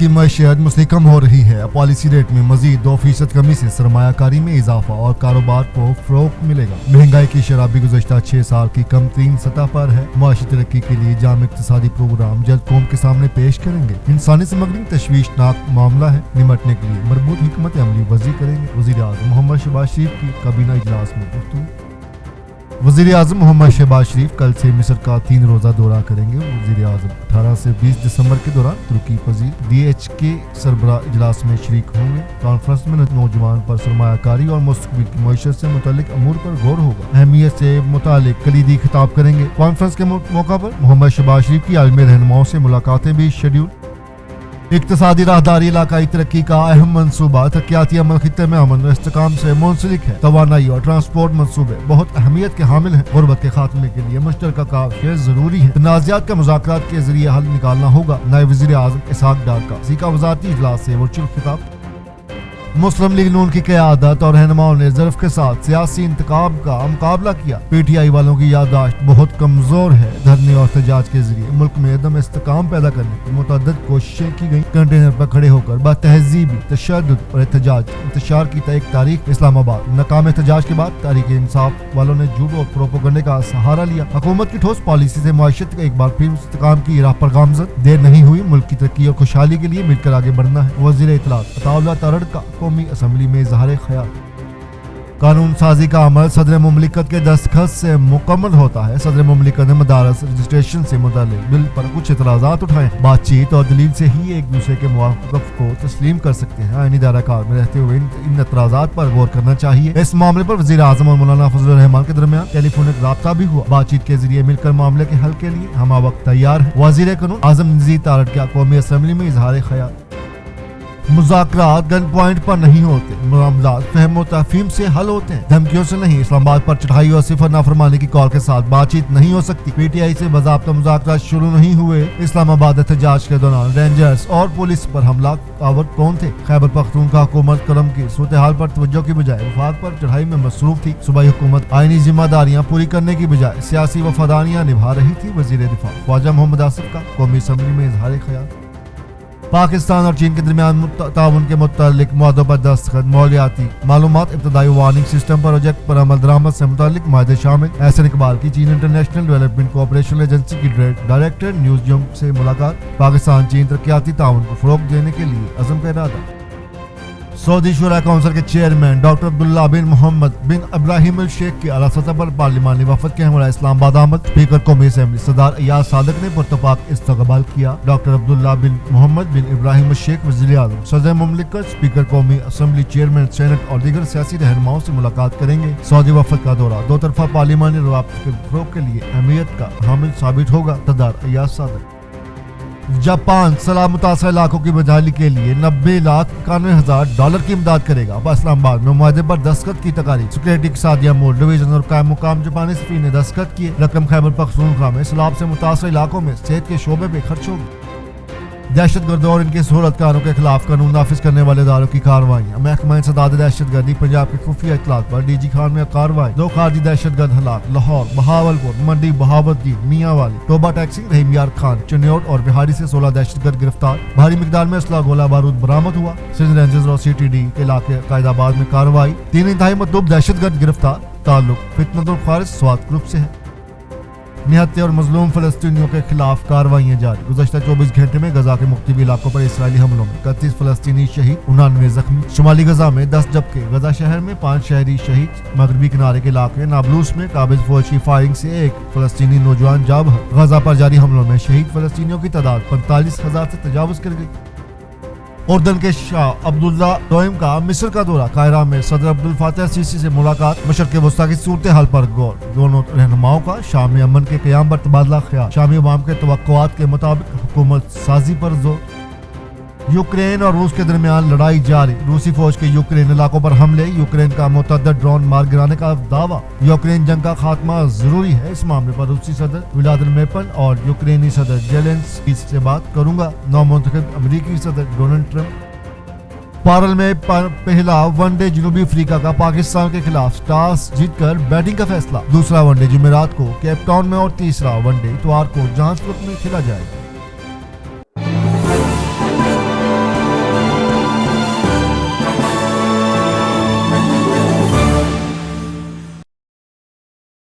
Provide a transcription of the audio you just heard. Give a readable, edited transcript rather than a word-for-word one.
की मईशत मुस्तहकम हो रही है। पॉलिसी रेट में मजीद 2% कमी से सरमायाकारी में इजाफा और कारोबार को फरोग मिलेगा। महंगाई की शरह भी गुज़श्ता 6 साल की कम तरीन सतह पर है। माशी तरक्की के लिए जाम इक़्तिसादी प्रोग्राम जल्द कौम के सामने पेश करेंगे। इंसानी स्मगलिंग तशवीशनाक मामला है, निमटने के लिए मरबूत हिकमत अमली वज़ी करेंगे। वज़ीर आज़म मोहम्मद शहबाज शरीफ की काबीना इजलास में गुफ्तगू। वज़ीर आज़म मोहम्मद शहबाज शरीफ कल से मिस्र का 3 रोज़ा दौरा करेंगे। वज़ीर आज़म 18 से 20 दिसंबर के दौरान तुर्की पजीर DHK सरबराह इजलास में शरीक होंगे। कॉन्फ्रेंस में नौजवान पर सरमायाकारी और मुस्तक़बिल की मईशत से मुतल्लिक अमूर पर गौर होगा। अहमियत से मुतालिक कलीदी खिताब करेंगे। कॉन्फ्रेंस के मौका पर मोहम्मद शहबाज शरीफ की आलमी रहनुमाओं से मुलाकातें भी शेड्यूल। इक्तिसादी राहदारी इलाकाई तरक्की का अहम मनसूबा तरक्याती अमल खित्ते में अमन व इस्तेकाम से मुंसलिक है। तवानाई और ट्रांसपोर्ट मनसूबे बहुत अहमियत के हामिल हैं। गुर्बत के खात्मे के लिए मुश्तरका काविशें जरूरी है। तनाज़ात का मुज़ाकरात के जरिए हल निकालना होगा। नायब वज़ीर आज़म इसहाक डार का सीका वज़ारती इजलास से वर्चुअल खिताब। मुस्लिम लीग नून की क़यादत और रहनुमाओं ने ज़र्फ़ के साथ सियासी इंतखाब का मुकाबला किया। PTI वालों की याददाश्त बहुत कमज़ोर है। धरने और एहतजाज के जरिए मुल्क में एकदम इस्तेकाम पैदा करने की मुतअद्दिद कोशिशें की गई। कंटेनर पर खड़े होकर बतहज़ीबी तशद्दुद और एहतजाज इंतशार की एक तारीख। इस्लामाबाद नाकाम एहतजाज के बाद तहरीक इंसाफ वालों ने झूठ और प्रोपेगेंडे का सहारा लिया। हुकूमत की ठोस पॉलिसी से मुआशरत एक बार फिर इस्तेकाम की राह पर गामज़द। देर नहीं हुई, मुल्क की तरक्की और खुशहाली के लिए मिलकर आगे बढ़ना है। वज़ीर इत्तलात अताउल्लाह तरड़ का कौमी असम्बली में इज़हार ख्याल। कानून साजी का अमल सदर मुमलिकत के दस्तखत से मुकम्मल होता है। सदर मुमलिकत ने मदारस रजिस्ट्रेशन से मुताल्लिक बिल पर कुछ एतराज़ात उठाए। बातचीत और दलील से ही एक दूसरे के मौक़िफ़ को तस्लीम कर सकते हैं। आईनी दायरा-कार में रहते हुए इन एतराज़ात पर गौर करना चाहिए। इस मामले पर वज़ीर आज़म और मौलाना फजलुर रहमान के दरमियान टेलीफोनिक राब्ता भी हुआ। बातचीत के जरिए मिलकर मामले के हल के लिए हम वक्त तैयार हैं। वज़ीर कानून आज़म नज़ीर तारड़ का कौमी असम्बली में इज़हार ख्याल। मुज़ाकरात गन पॉइंट पर नहीं होते, मामलात फहम व तफहीम से हल होते हैं, धमकियों से नहीं। इस्लामाबाद पर चढ़ाई और सिफर नाफरमानी की कॉल के साथ बातचीत नहीं हो सकती। PTI से बाज़ाब्ता मुज़ाकरात शुरू नहीं हुए। इस्लामाबाद एहतजाज के दौरान रेंजर्स और पुलिस पर हमला आवर कौन थे? खैबर पख्तूनख्वा हुकूमत करम की सूरत हाल पर तवज्जो की बजाय वफाक पर चढ़ाई में मसरूफ थी। सूबाई हुकूमत आईनी जिम्मेदारियां पूरी करने की बजाय सियासी वफादारियां निभा रही थी। वज़ीर दिफा ख्वाजा मोहम्मद आसिफ का कौमी असम्बली में इज़हार ख्याल। पाकिस्तान और चीन के दरमियान ताउन के मुतालिक मुआहदों पर दस्तखत। मौलियाती मालूमात इब्तदाई वार्निंग सिस्टम प्रोजेक्ट पर अमल दरामद से मुतालिक माहदे शामिल। एहसन इकबाल की चीन इंटरनेशनल डेवलपमेंट कोऑपरेशन एजेंसी की डायरेक्टर न्यूज़ से मुलाकात। पाकिस्तान चीन तरक्याती ताउन को फ़रोग़ देने के लिए अज़म का इरादा। सऊदी शुरा काउंसिल के चेयरमैन डॉक्टर अब्दुल्ला बिन मोहम्मद बिन इब्राहिम अल शेख की आला सतह पर पार्लिमानी वफद के हमरा इस्लामाबाद आमद। स्पीकर कौमी असम्बली सरदार अयाज सादिक ने पुरतपाक इस्तकबाल किया। डॉक्टर अब्दुल्ला बिन मोहम्मद बिन इब्राहिम अल शेख वज़ीर आज़म सदर मुमलिकत, स्पीकर कौमी असम्बली, चेयरमैन सेनेट और दीगर सियासी रहनुमाओं से मुलाकात करेंगे। सऊदी वफद का दौरा दो तरफा पार्लिमानी रवाबित के फ़रोग़ के लिए अहमियत का हामिल साबित होगा। सरदार अयाज सादिक। जापान सैलाब मुतासर इलाकों की बहाली के लिए $90,91,000 की इमदाद करेगा। इस्लामाबाद में मुआहदे पर दस्तखत की तकारीब। सिक्योरिटी इक़्तिसादिया मोड डिवीजन और कायम मुकाम जापानी सफ़ीर ने दस्तखत किए। रकम खैबर पख्तूनख्वा में सैलाब से मुतासर इलाकों में सेहत के शोबे पे खर्च होगी। दहशतगर्दों और इनके सहूलतकारों के खिलाफ कानून नाफिज करने वाले इदारों की कार्रवाइयाँ। महकमा इंसदाद दहशतगर्दी पंजाब की खुफिया इत्तलात पर DG खान में कार्रवाई। 2 खारजी दहशतगर्द हलाक। लाहौर, बहावलपुर, मंडी, बहावतदीन, मियांवाली, टोबा टैक्सी, रहीम यार खान, चन्योट और बिहारी से 16 दहशतगर्द गिरफ्तार। भारी मिकदार में असला गोला बारूद बरामद हुआ। सिंध रेंजर्स और CTD के इलाके कायदाबाद में कार्रवाई। 3 इंतहाई मतलूब दहशतगर्द गिरफ्तार। ताल्लुक फितनतुल खारिज स्वात ग्रुप से है। निहत्ते और मजलूम फलस्तीनियों के खिलाफ कार्रवाइयाँ जारी। गुज़श्ता 24 घंटे में गजा के मुख्तलिफ इलाकों पर इसराइली हमलों में 31 फलस्तीनी शहीद, 99 जख्मी। शुमाली गजा में 10 जबकि गजा शहर में 5 शहरी शहीद। मगरबी किनारे के इलाके नाबलूस में काबिज फौज की फायरिंग से 1 फलस्तीनी नौजवान जाब है। गजा पर जारी हमलों में शहीद फलस्तीनियों की तादाद 45,000 से तजावुज कर गई। उर्दन के शाह अब्दुल्ला दोइम का मिस्र का दौरा। काहिरा में सदर अब्दुल फातह सीसी से मुलाकात। मशरक़ वस्ता की सूरत हाल पर गौर। दोनों रहनुमाओं का शामी अमन के क़याम पर तबादला ख्याल। शामी अवाम के तवक्कुआत के मुताबिक हुकूमत साजी पर जोर। यूक्रेन और रूस के दरमियान लड़ाई जारी। रूसी फौज के यूक्रेन इलाकों पर हमले। यूक्रेन का मुतअद्दिद ड्रोन मार गिराने का दावा। यूक्रेन जंग का खात्मा जरूरी है। इस मामले पर रूसी सदर व्लादिमीर पुतिन और यूक्रेनी सदर ज़ेलेंस्की से बात करूंगा। नौमुंतखब अमेरिकी सदर डोनाल्ड ट्रंप। पारल में पहला वनडे जनूबी अफ्रीका का पाकिस्तान के खिलाफ टॉस जीतकर बैटिंग का फैसला। दूसरा वनडे जुमेरात को केप टाउन में और तीसरा वनडे इतवार को जहांसपुर में खेला जाएगा।